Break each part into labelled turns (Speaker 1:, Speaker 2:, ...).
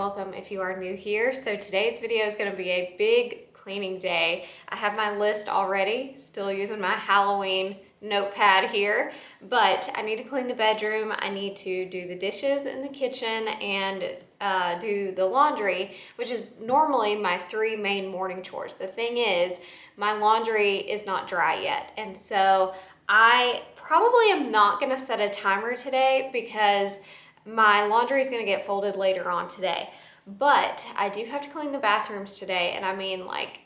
Speaker 1: welcome if you are new here. So today's video is going to be a big cleaning day. I have my list already, still using my Halloween notepad here, but I need to clean the bedroom, I need to do the dishes in the kitchen, and do the laundry, which is normally my three main morning chores. The thing is, my laundry is not dry yet, and so I probably am not going to set a timer today because my laundry is going to get folded later on today. But I do have to clean the bathrooms today, and I mean, like,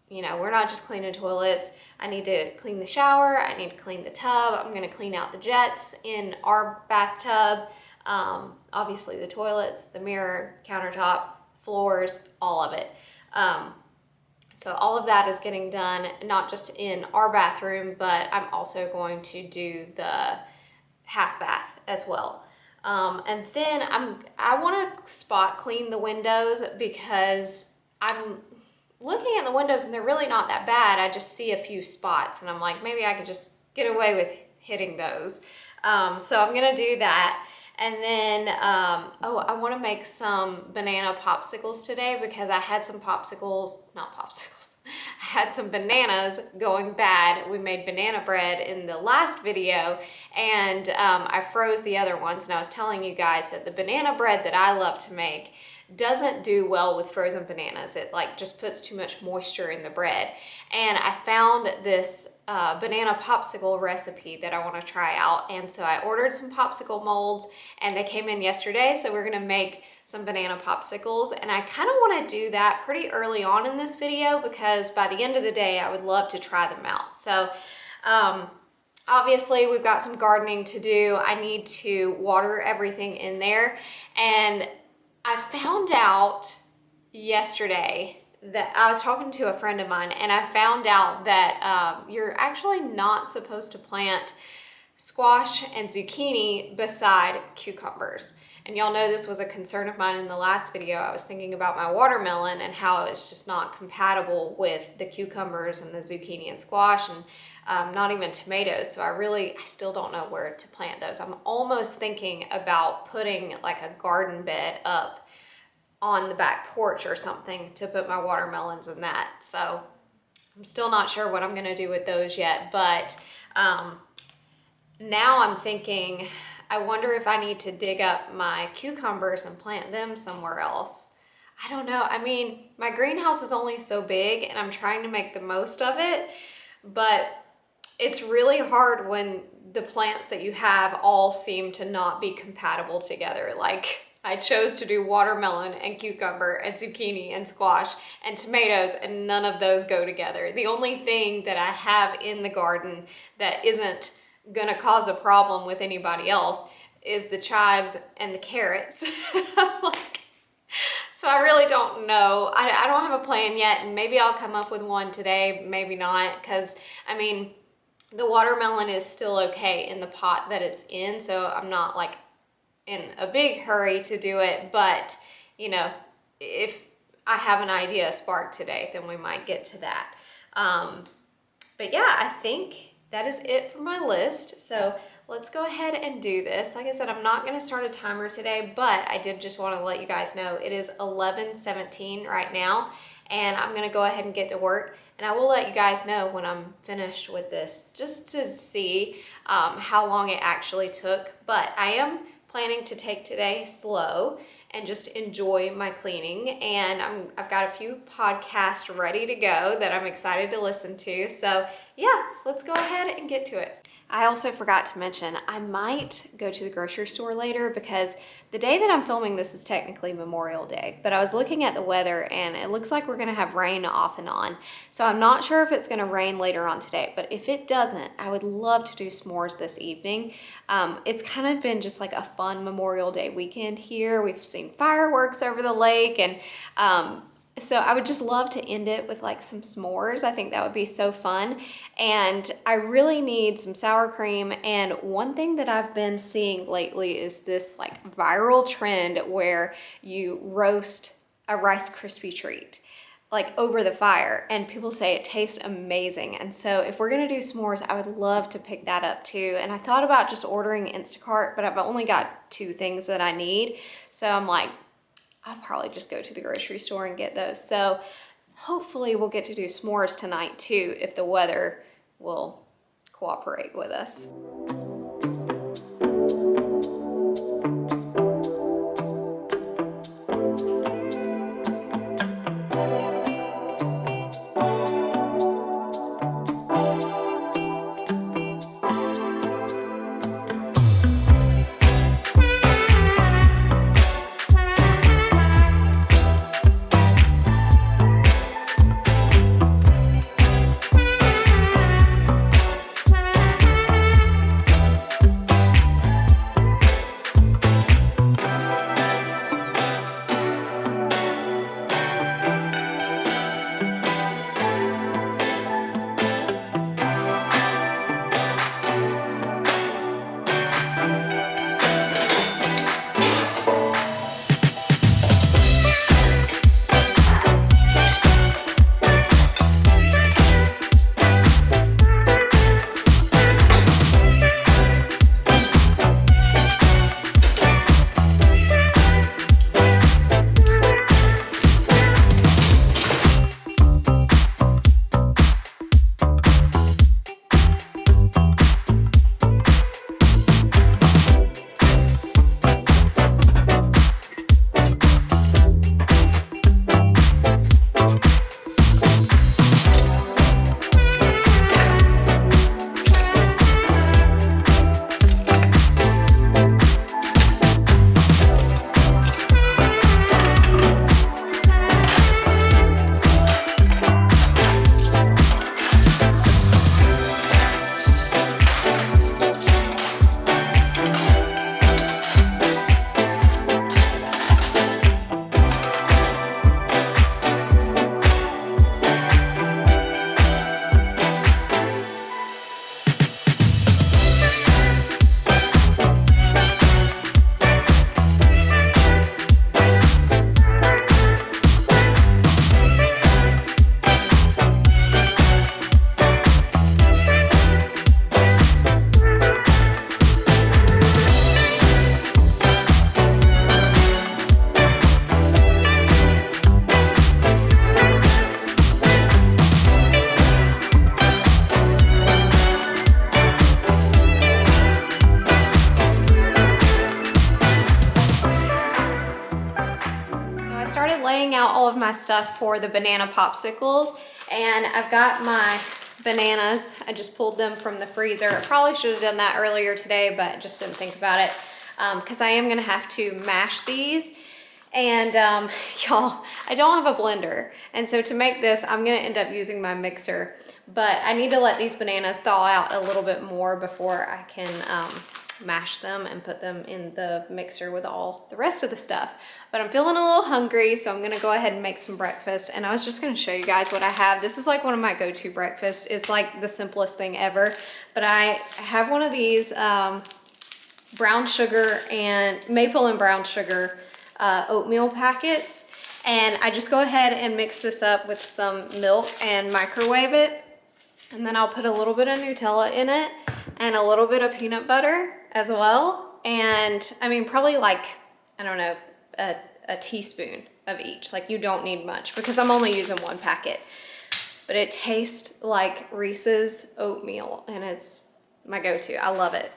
Speaker 1: you know, we're not just cleaning toilets. I need to clean the shower, I need to clean the tub, I'm going to clean out the jets in our bathtub, obviously the toilets, the mirror, countertop, floors, all of it. So all of that is getting done, not just in our bathroom, but I'm also going to do the half bath as well. And then I want to spot clean the windows because I'm looking at the windows and they're really not that bad. I just see a few spots and I'm like, maybe I could just get away with hitting those. So I'm going to do that. And then, I want to make some banana popsicles today because I had some I had some bananas going bad. We made banana bread in the last video, and I froze the other ones, and I was telling you guys that the banana bread that I love to make doesn't do well with frozen bananas. It like just puts too much moisture in the bread. And I found this banana popsicle recipe that I want to try out, and so I ordered some popsicle molds and they came in yesterday, so we're gonna make some banana popsicles, and I kind of want to do that pretty early on in this video because by the end of the day I would love to try them out. So obviously we've got some gardening to do. I need to water everything in there, and I found out yesterday that I was talking to a friend of mine, and I found out that you're actually not supposed to plant squash and zucchini beside cucumbers. And y'all know this was a concern of mine in the last video. I was thinking about my watermelon and how it's just not compatible with the cucumbers and the zucchini and squash, and not even tomatoes. So I still don't know where to plant those. I'm almost thinking about putting like a garden bed up on the back porch or something to put my watermelons in that. So I'm still not sure what I'm gonna do with those yet, but now I'm thinking, I wonder if I need to dig up my cucumbers and plant them somewhere else. I don't know. I mean, my greenhouse is only so big and I'm trying to make the most of it, but it's really hard when the plants that you have all seem to not be compatible together. Like, I chose to do watermelon and cucumber and zucchini and squash and tomatoes, and none of those go together. The only thing that I have in the garden that isn't gonna cause a problem with anybody else is the chives and the carrots. I'm like, so I really don't know. I don't have a plan yet, and maybe I'll come up with one today, maybe not, because I mean, the watermelon is still okay in the pot that it's in, so I'm not like in a big hurry to do it, but you know, if I have an idea spark today, then we might get to that. But yeah, I think that is it for my list. So let's go ahead and do this. Like I said, I'm not gonna start a timer today, but I did just wanna let you guys know it is 11:17 right now, and I'm gonna go ahead and get to work, and I will let you guys know when I'm finished with this, just to see how long it actually took. But I am planning to take today slow and just enjoy my cleaning, and I've got a few podcasts ready to go that I'm excited to listen to. So yeah, let's go ahead and get to it. I also forgot to mention, I might go to the grocery store later because the day that I'm filming this is technically Memorial Day, but I was looking at the weather and it looks like we're gonna have rain off and on. So I'm not sure if it's gonna rain later on today, but if it doesn't, I would love to do s'mores this evening. It's kind of been just like a fun Memorial Day weekend here. We've seen fireworks over the lake, and so I would just love to end it with like some s'mores. I think that would be so fun. And I really need some sour cream. And one thing that I've been seeing lately is this like viral trend where you roast a Rice Krispie treat like over the fire, and people say it tastes amazing. And so if we're gonna do s'mores, I would love to pick that up too. And I thought about just ordering Instacart, but I've only got 2 things that I need. So I'm like, I'll probably just go to the grocery store and get those. So hopefully we'll get to do s'mores tonight too, if the weather will cooperate with us. Laying out all of my stuff for the banana popsicles, and I've got my bananas. I just pulled them from the freezer. I probably should have done that earlier today, but just didn't think about it because I am gonna have to mash these. And y'all, I don't have a blender, and so to make this I'm gonna end up using my mixer, but I need to let these bananas thaw out a little bit more before I can mash them and put them in the mixer with all the rest of the stuff. But I'm feeling a little hungry, so I'm gonna go ahead and make some breakfast. And I was just gonna show you guys what I have. This is like one of my go-to breakfasts. It's like the simplest thing ever, but I have one of these brown sugar and maple and brown sugar oatmeal packets, and I just go ahead and mix this up with some milk and microwave it, and then I'll put a little bit of Nutella in it and a little bit of peanut butter as well. And I mean, probably like, I don't know, a teaspoon of each. Like, you don't need much because I'm only using one packet, but it tastes like Reese's oatmeal, and it's my go-to. I love it.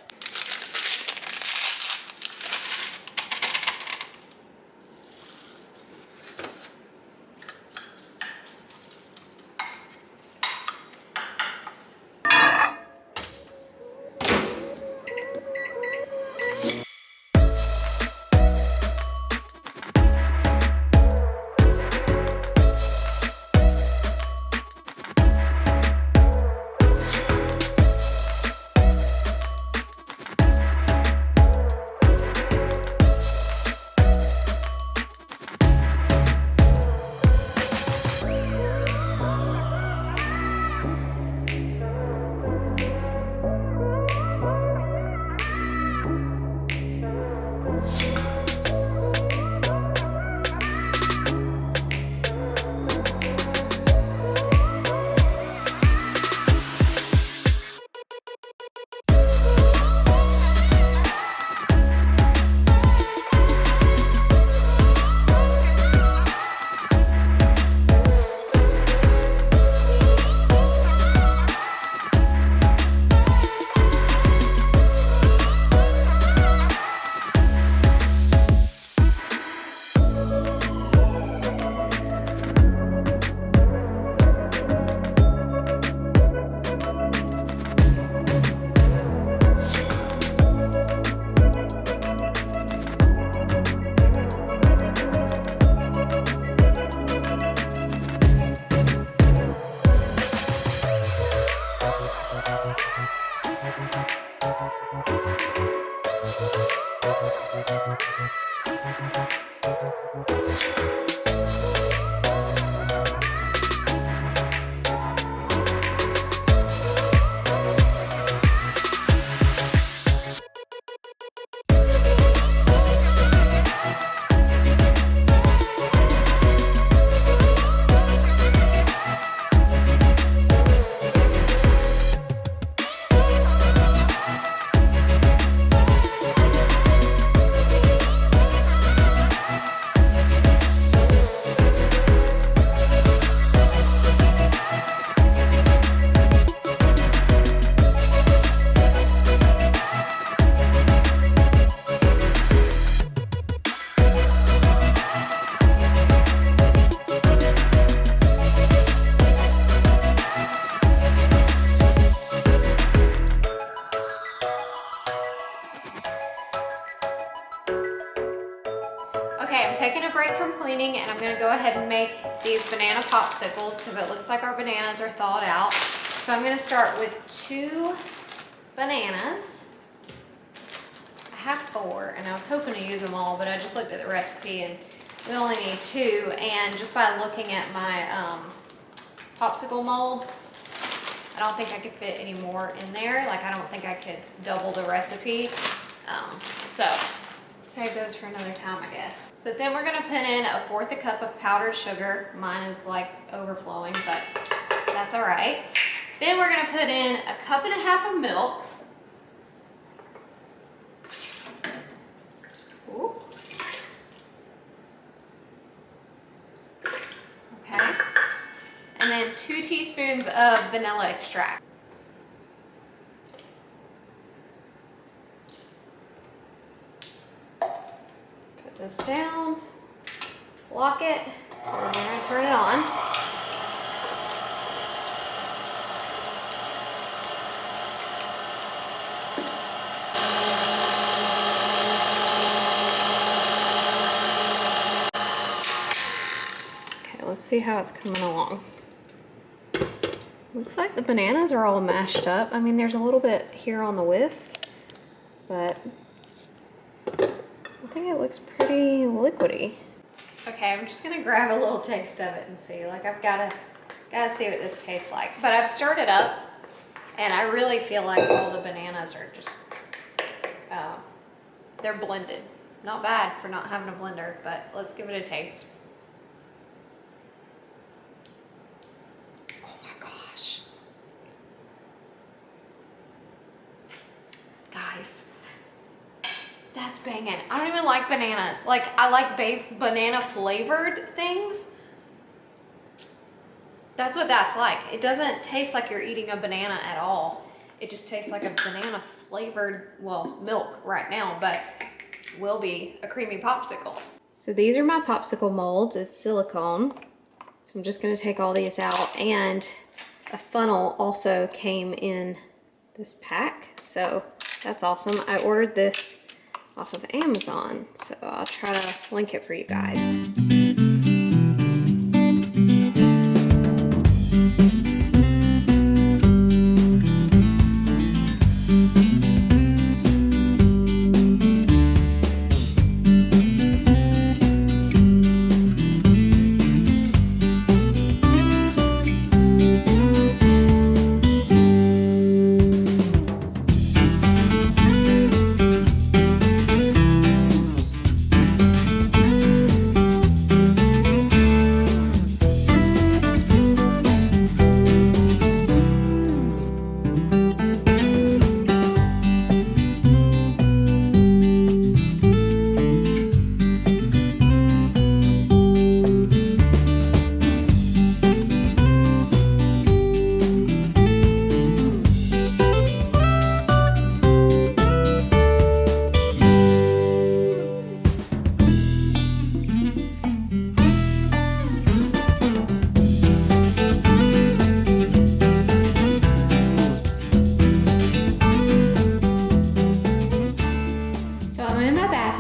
Speaker 1: Okay, I'm taking a break from cleaning and I'm gonna go ahead and make these banana popsicles because it looks like our bananas are thawed out. So I'm gonna start with 2 bananas. I have 4 and I was hoping to use them all, but I just looked at the recipe and we only need 2. And just by looking at my popsicle molds, I don't think I could fit any more in there. Like, I don't think I could double the recipe. So save those for another time, I guess. So then we're gonna put in 1/4 cup of powdered sugar. Mine is like overflowing, but that's all right. Then we're gonna put in 1.5 cups of milk. Ooh. Okay. And then 2 teaspoons of vanilla extract. This down, lock it, and we're going to turn it on. Okay, let's see how it's coming along. Looks like the bananas are all mashed up. I mean, there's a little bit here on the whisk, but I think it looks pretty liquidy. Okay, I'm just gonna grab a little taste of it and see. Like, I've gotta see what this tastes like. But I've stirred it up, and I really feel like all the bananas are just, they're blended. Not bad for not having a blender, but let's give it a taste. Oh my gosh. Guys. That's banging. I don't even like bananas. Like, I like banana flavored things. That's what that's like. It doesn't taste like you're eating a banana at all. It just tastes like a banana flavored, well, milk right now, but will be a creamy popsicle. So these are my popsicle molds. It's silicone. So I'm just gonna take all these out, and a funnel also came in this pack. So that's awesome. I ordered this off of Amazon, so I'll try to link it for you guys.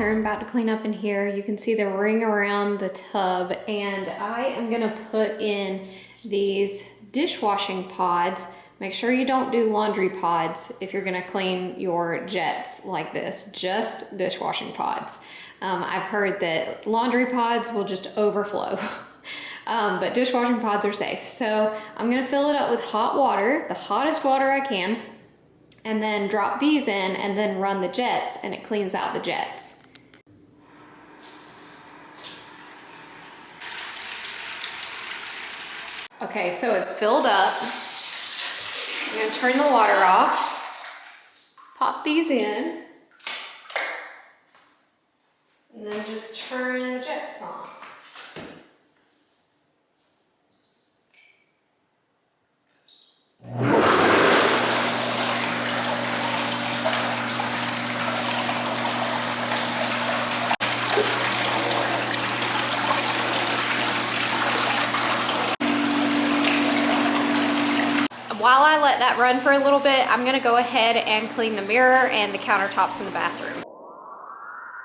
Speaker 1: About to clean up in here. You can see the ring around the tub, and I am gonna put in these dishwashing pods. Make sure you don't do laundry pods if you're gonna clean your jets like this, just dishwashing pods. I've heard that laundry pods will just overflow. But dishwashing pods are safe. So I'm gonna fill it up with hot water, the hottest water I can, and then drop these in and then run the jets, and it cleans out the jets. Okay, so it's filled up. I'm gonna turn the water off, pop these in, and then just turn the jets on. While I let that run for a little bit, I'm gonna go ahead and clean the mirror and the countertops in the bathroom.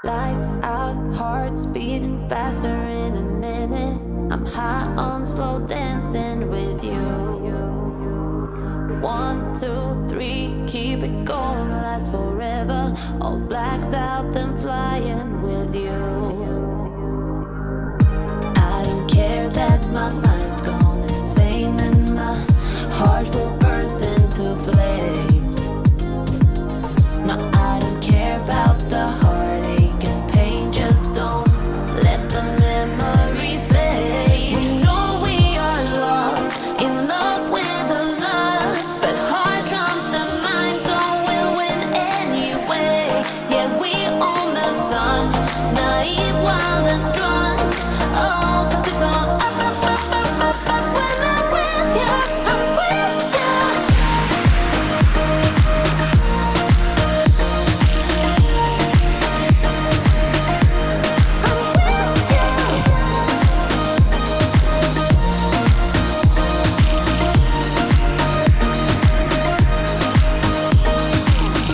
Speaker 2: Lights out, hearts beating faster in a minute. I'm high on slow dancing with you. 1, 2, 3, keep it going, last forever. All blacked out, then flying with you. I don't care that my mind's gone insane and my heart will burst into flames. No, I don't care about the heartache and pain. Just don't let the memories fade. We know we are lost, in love with the lust, but heart trumps the mind, so we'll win anyway. Yeah, we own the sun, naive, wild and drunk. Oh, 'cause it's all up, up, up, up, up, up. When I'm with you, I'm with you.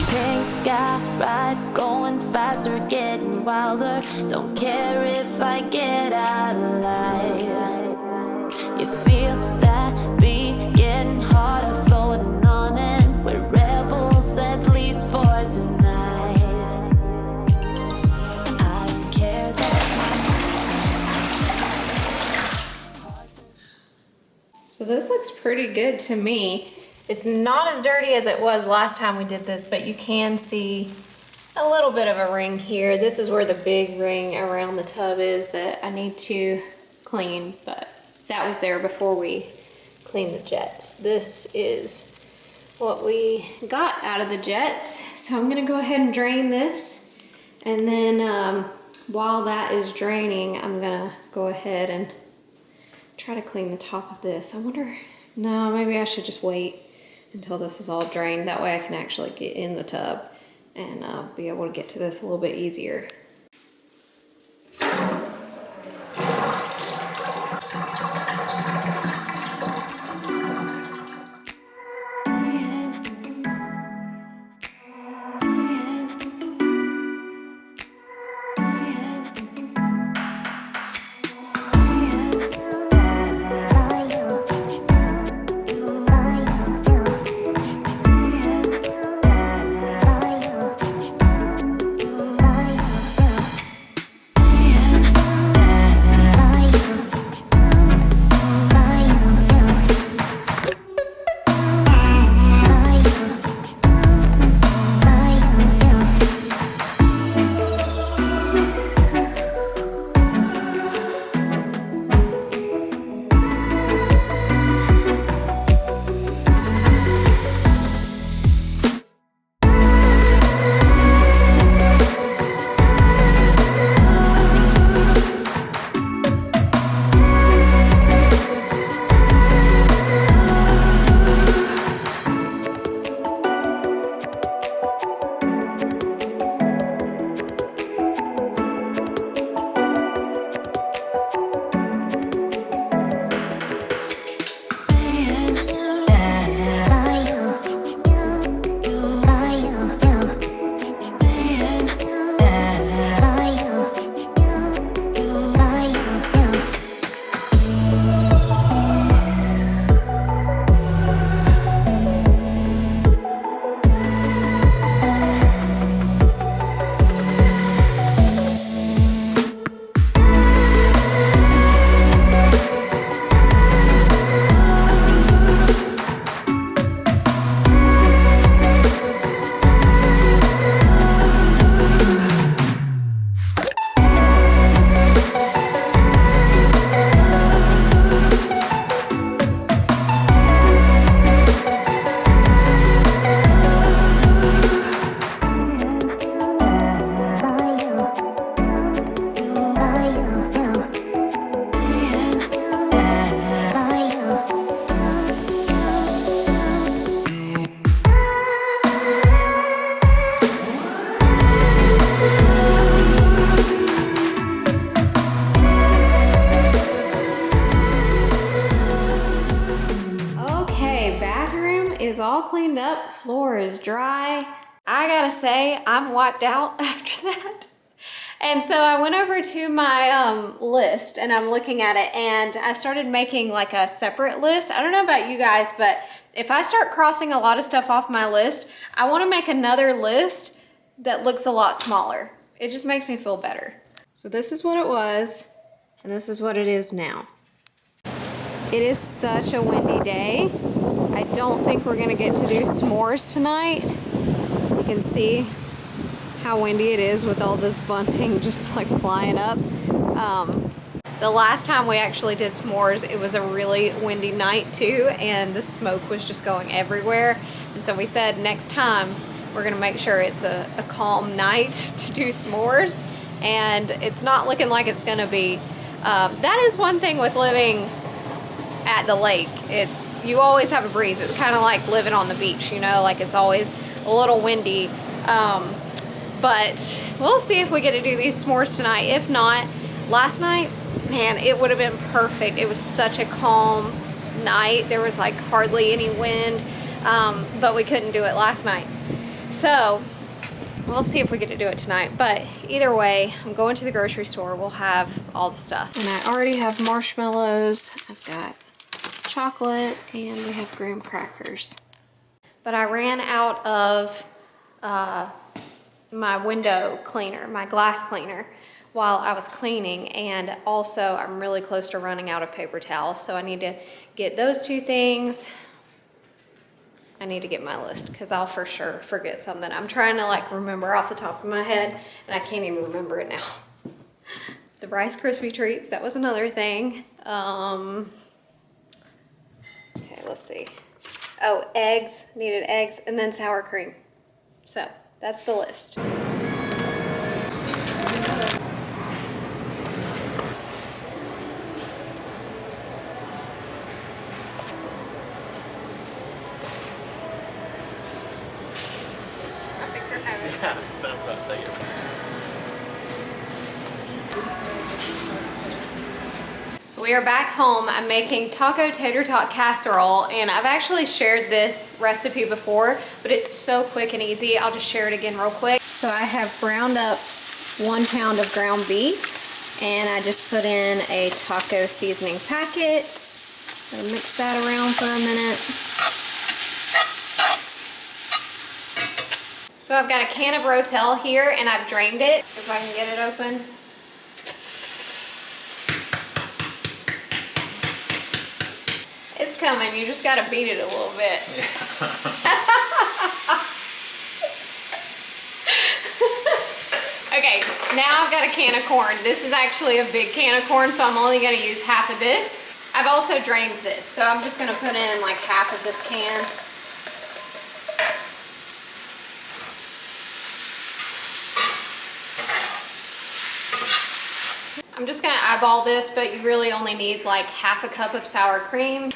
Speaker 2: Pink sky ride, going faster, getting wilder. Don't care if I get out alive. You feel that beat getting harder, floating on it. We're rebels, at least for tonight. I don't care that.
Speaker 1: So this looks pretty good to me. It's not as dirty as it was last time we did this, but you can see a little bit of a ring here. This is where the big ring around the tub is that I need to clean, but that was there before we cleaned the jets. This is what we got out of the jets. So I'm gonna go ahead and drain this. And then while that is draining, I'm gonna go ahead and try to clean the top of this. I wonder, no, maybe I should just wait until this is all drained. That way I can actually get in the tub and be able to get to this a little bit easier. all cleaned up. Floor is dry. I gotta say, I'm wiped out after that. And so I went over to my list and I'm looking at it, and I started making like a separate list. I don't know about you guys, but if I start crossing a lot of stuff off my list, I want to make another list that looks a lot smaller. It just makes me feel better. So this is what it was, and this is what it is now. It is such a windy day. I don't think we're gonna get to do s'mores tonight. You can see how windy it is with all this bunting just like flying up. The last time we actually did s'mores, it was a really windy night too, and the smoke was just going everywhere. And so we said next time we're gonna make sure it's a calm night to do s'mores, and it's not looking like it's gonna be. That is one thing with living at the lake. You always have a breeze. It's kind of like living on the beach, you know, like it's always a little windy. But we'll see if we get to do these s'mores tonight. If not, last night, man, it would have been perfect. It was such a calm night. There was like hardly any wind, but we couldn't do it last night. So we'll see if we get to do it tonight. But either way, I'm going to the grocery store. We'll have all the stuff. And I already have marshmallows. I've got chocolate, and we have graham crackers. But I ran out of my window cleaner, my glass cleaner, while I was cleaning, and also I'm really close to running out of paper towels, so I need to get those two things. I need to get my list because I'll for sure forget something. I'm trying to like remember off the top of my head, and I can't even remember it now. The Rice Krispie treats, that was another thing. Okay, let's see. Oh, eggs, needed eggs, and then sour cream. So that's the list. So we are back home. I'm making taco tater tot casserole, and I've actually shared this recipe before, but it's so quick and easy. I'll just share it again real quick. So I have browned up 1 pound of ground beef, and I just put in a taco seasoning packet. Gonna mix that around for a minute. So I've got a can of Rotel here, and I've drained it. If I can get it open. It's coming, you just gotta beat it a little bit. Yeah. Okay, now I've got a can of corn. This is actually a big can of corn, so I'm only gonna use half of this. I've also drained this, so I'm just gonna put in like half of this can. I'm just gonna eyeball this, but you really only need like half a cup of sour cream.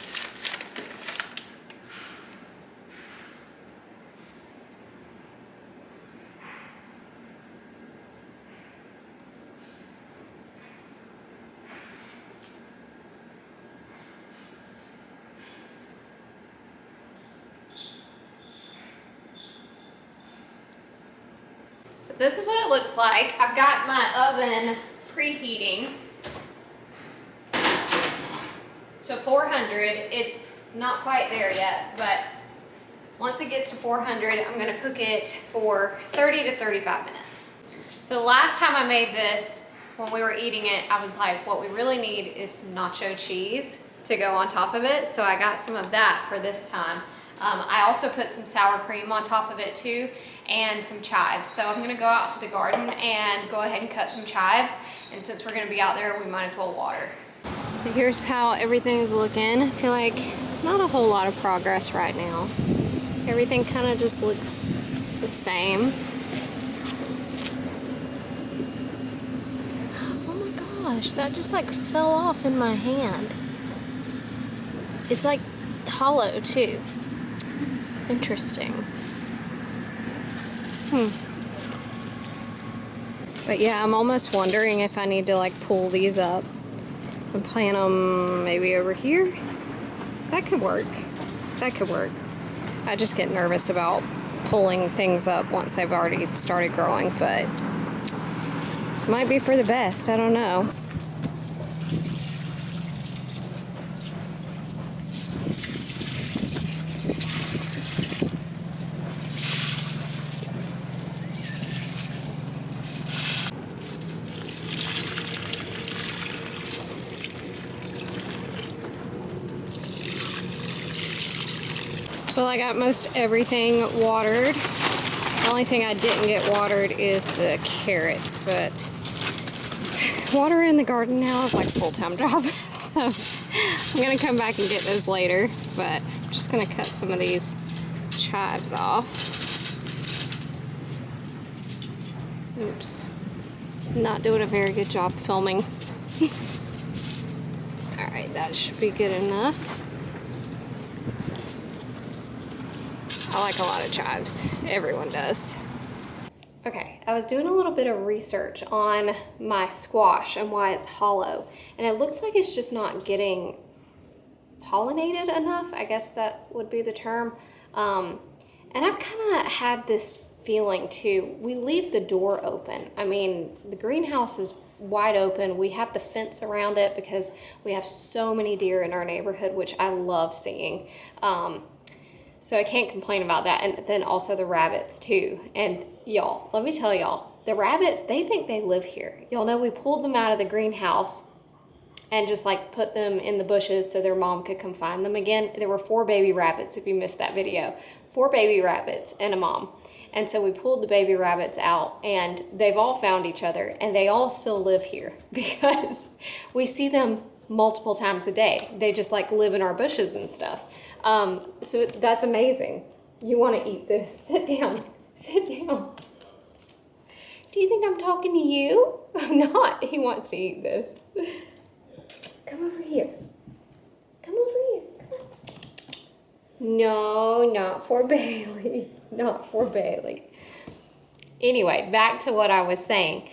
Speaker 1: So this is what it looks like. I've got my oven preheating to 400. It's not quite there yet, but once it gets to 400, I'm gonna cook it for 30 to 35 minutes. So last time I made this, when we were eating it, I was like, what we really need is some nacho cheese to go on top of it. So I got some of that for this time. I also put some sour cream on top of it too, and some chives. So I'm gonna go out to the garden and go ahead and cut some chives. And since we're gonna be out there, we might as well water. So here's how everything's looking. I feel like not a whole lot of progress right now. Everything kind of just looks the same. Oh my gosh, that just like fell off in my hand. It's like hollow too. Interesting. But yeah, I'm almost wondering if I need to like pull these up and plant them maybe over here. That could work. That could work. I just get nervous about pulling things up once they've already started growing, but it might be for the best, I don't know. Well, I got most everything watered. The only thing I didn't get watered is the carrots, but watering the garden now is like a full-time job. So I'm gonna come back and get those later, but I'm just gonna cut some of these chives off. Oops, not doing a very good job filming. All right, that should be good enough. I like a lot of chives. Everyone does. Okay, I was doing a little bit of research on my squash and why it's hollow. And it looks like it's just not getting pollinated enough. I guess that would be the term. And I've kind of had this feeling too. We leave the door open. I mean, the greenhouse is wide open. We have the fence around it because we have so many deer in our neighborhood, which I love seeing. So I can't complain about that. And then also the rabbits too. And y'all, let me tell y'all, the rabbits, they think they live here. Y'all know we pulled them out of the greenhouse and just like put them in the bushes so their mom could come find them again. There were 4 baby rabbits, if you missed that video. 4 baby rabbits and a mom. And so we pulled the baby rabbits out and they've all found each other and they all still live here because we see them multiple times a day. They just like live in our bushes and stuff. So that's amazing. You want to eat this? Sit down. Sit down. Do you think I'm talking to you? I'm not. He wants to eat this. Come over here. Come over here. Come on. No, not for Bailey. Not for Bailey. Anyway, back to what I was saying.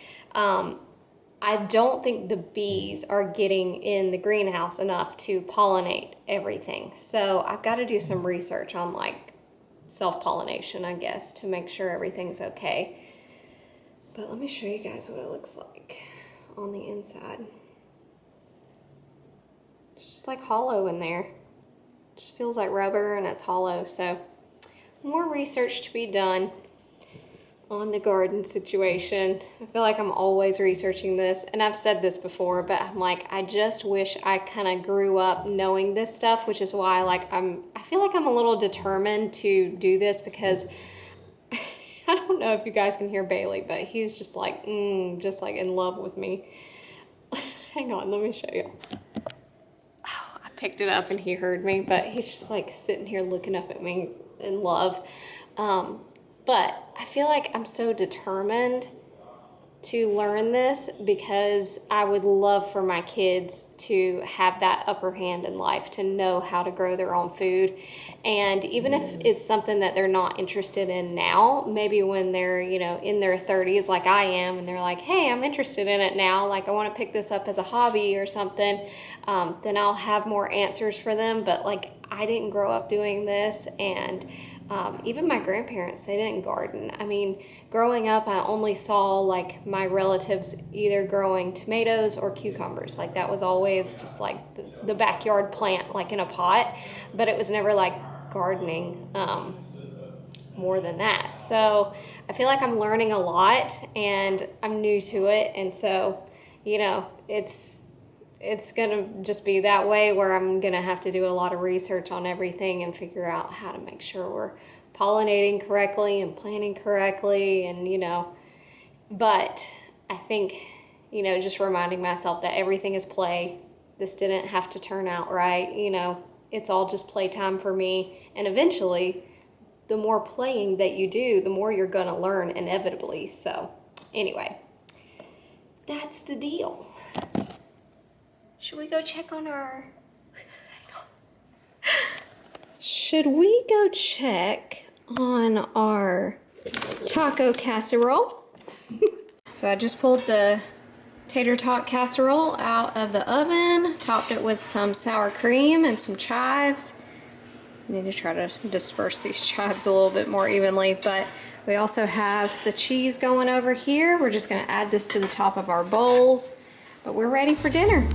Speaker 1: I don't think the bees are getting in the greenhouse enough to pollinate everything. So I've got to do some research on like self-pollination, I guess, to make sure everything's okay. But let me show you guys what it looks like on the inside. It's just like hollow in there. It just feels like rubber and it's hollow. So more research to be done on the garden situation. I feel like I'm always researching this, and I've said this before, but I'm like, I just wish I kind of grew up knowing this stuff, which is why like I feel like I'm a little determined to do this because I don't know if you guys can hear Bailey, but he's just like in love with me. Hang on, let me show you. Oh, I picked it up and he heard me, but he's just like sitting here looking up at me in love. But I feel like I'm so determined to learn this because I would love for my kids to have that upper hand in life, to know how to grow their own food. And even if it's something that they're not interested in now, maybe when they're, you know, in their 30s like I am, and they're like, hey, I'm interested in it now, like I want to pick this up as a hobby or something, then I'll have more answers for them. But like, I didn't grow up doing this, and even my grandparents, they didn't garden. I mean, growing up, I only saw like my relatives either growing tomatoes or cucumbers. Like that was always just like the backyard plant, like in a pot, but it was never like gardening more than that. So I feel like I'm learning a lot and I'm new to it. And so, you know, it's gonna just be that way where I'm gonna have to do a lot of research on everything and figure out how to make sure we're pollinating correctly and planting correctly, and you know, but I think, you know, just reminding myself that everything is play. This didn't have to turn out right, you know, it's all just playtime for me, and eventually the more playing that you do, the more you're gonna learn inevitably. So anyway, that's the deal. Should we go check on our... Hang on. Should we go check on our taco casserole? So I just pulled the tater tot casserole out of the oven, topped it with some sour cream and some chives. Need to try to disperse these chives a little bit more evenly, but we also have the cheese going over here. We're just gonna add this to the top of our bowls, but we're ready for dinner.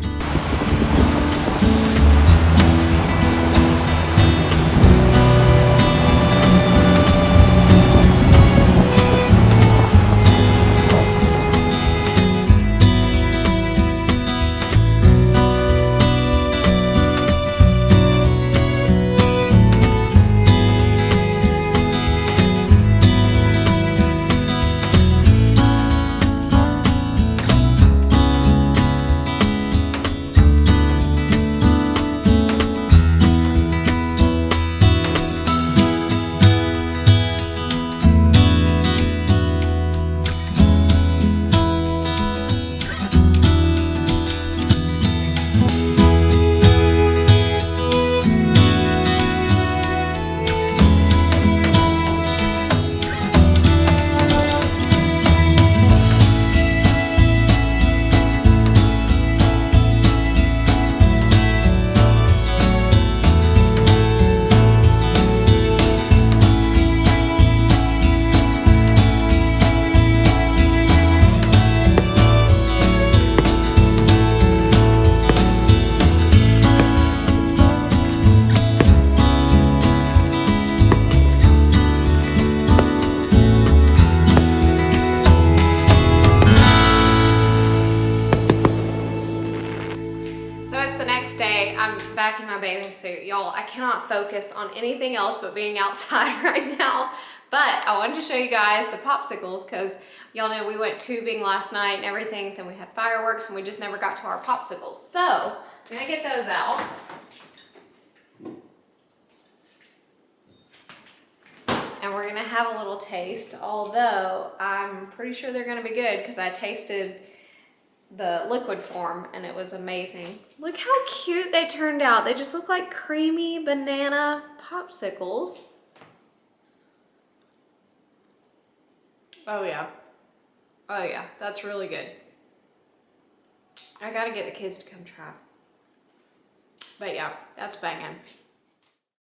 Speaker 1: I'm back in my bathing suit. Y'all, I cannot focus on anything else but being outside right now. But I wanted to show you guys the popsicles because y'all know we went tubing last night and everything. Then we had fireworks and we just never got to our popsicles. So I'm gonna get those out. And we're gonna have a little taste, although I'm pretty sure they're gonna be good because I tasted the liquid form and it was amazing. Look how cute they turned out. They just look like creamy banana popsicles. Oh yeah. Oh yeah, that's really good. I gotta get the kids to come try. But yeah, that's banging.